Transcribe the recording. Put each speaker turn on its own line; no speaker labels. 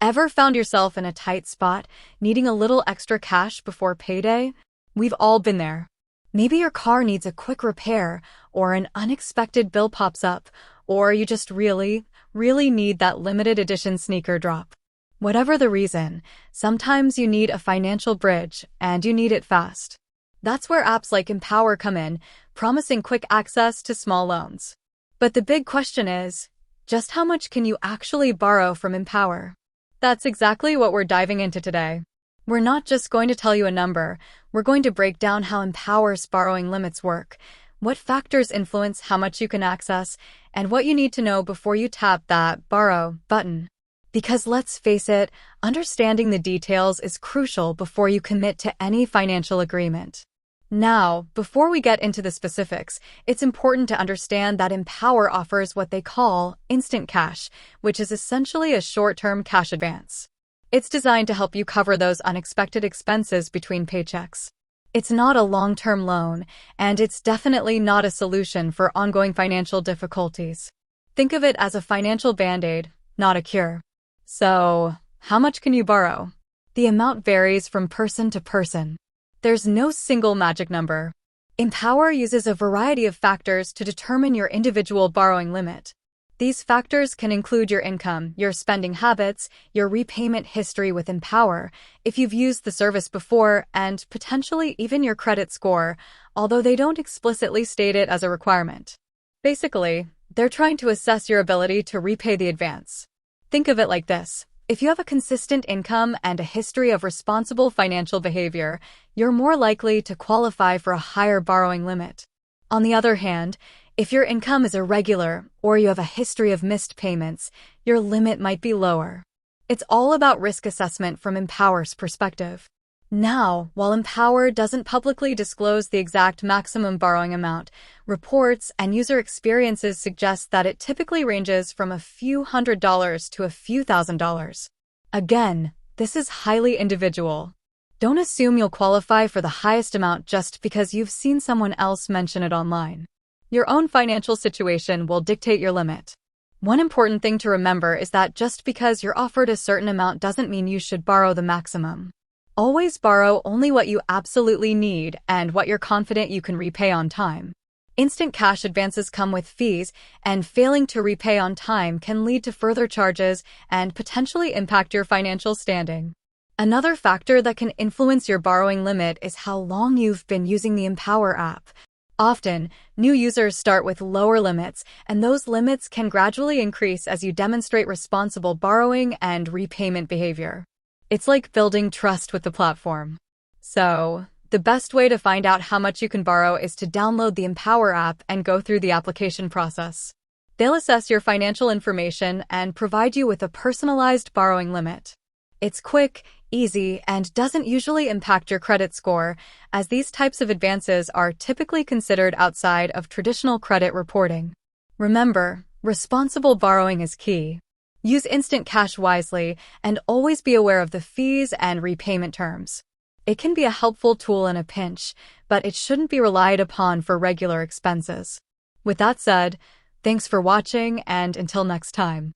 Ever found yourself in a tight spot, needing a little extra cash before payday? We've all been there. Maybe your car needs a quick repair, or an unexpected bill pops up, or you just really need that limited edition sneaker drop. Whatever the reason, sometimes you need a financial bridge, and you need it fast. That's where apps like Empower come in, promising quick access to small loans. But the big question is, just how much can you actually borrow from Empower? That's exactly what we're diving into today. We're not just going to tell you a number, we're going to break down how Empower's borrowing limits work, what factors influence how much you can access, and what you need to know before you tap that borrow button. Because let's face it, understanding the details is crucial before you commit to any financial agreement. Now, before we get into the specifics, it's important to understand that Empower offers what they call instant cash, which is essentially a short-term cash advance. It's designed to help you cover those unexpected expenses between paychecks. It's not a long-term loan, and it's definitely not a solution for ongoing financial difficulties. Think of it as a financial band-aid, not a cure. So, how much can you borrow? The amount varies from person to person. There's no single magic number. Empower uses a variety of factors to determine your individual borrowing limit. These factors can include your income, your spending habits, your repayment history with Empower, if you've used the service before, and potentially even your credit score, although they don't explicitly state it as a requirement. Basically, they're trying to assess your ability to repay the advance. Think of it like this. If you have a consistent income and a history of responsible financial behavior, you're more likely to qualify for a higher borrowing limit. On the other hand, if your income is irregular or you have a history of missed payments, your limit might be lower. It's all about risk assessment from Empower's perspective. Now, while Empower doesn't publicly disclose the exact maximum borrowing amount, reports and user experiences suggest that it typically ranges from a few $100s to a few $1,000s. Again, this is highly individual. Don't assume you'll qualify for the highest amount just because you've seen someone else mention it online. Your own financial situation will dictate your limit. One important thing to remember is that just because you're offered a certain amount doesn't mean you should borrow the maximum. Always borrow only what you absolutely need and what you're confident you can repay on time. Instant cash advances come with fees, and failing to repay on time can lead to further charges and potentially impact your financial standing. Another factor that can influence your borrowing limit is how long you've been using the Empower app. Often, new users start with lower limits, and those limits can gradually increase as you demonstrate responsible borrowing and repayment behavior. It's like building trust with the platform. So, the best way to find out how much you can borrow is to download the Empower app and go through the application process. They'll assess your financial information and provide you with a personalized borrowing limit. It's quick, easy, and doesn't usually impact your credit score, as these types of advances are typically considered outside of traditional credit reporting. Remember, responsible borrowing is key. Use instant cash wisely and always be aware of the fees and repayment terms. It can be a helpful tool in a pinch, but it shouldn't be relied upon for regular expenses. With that said, thanks for watching, and until next time.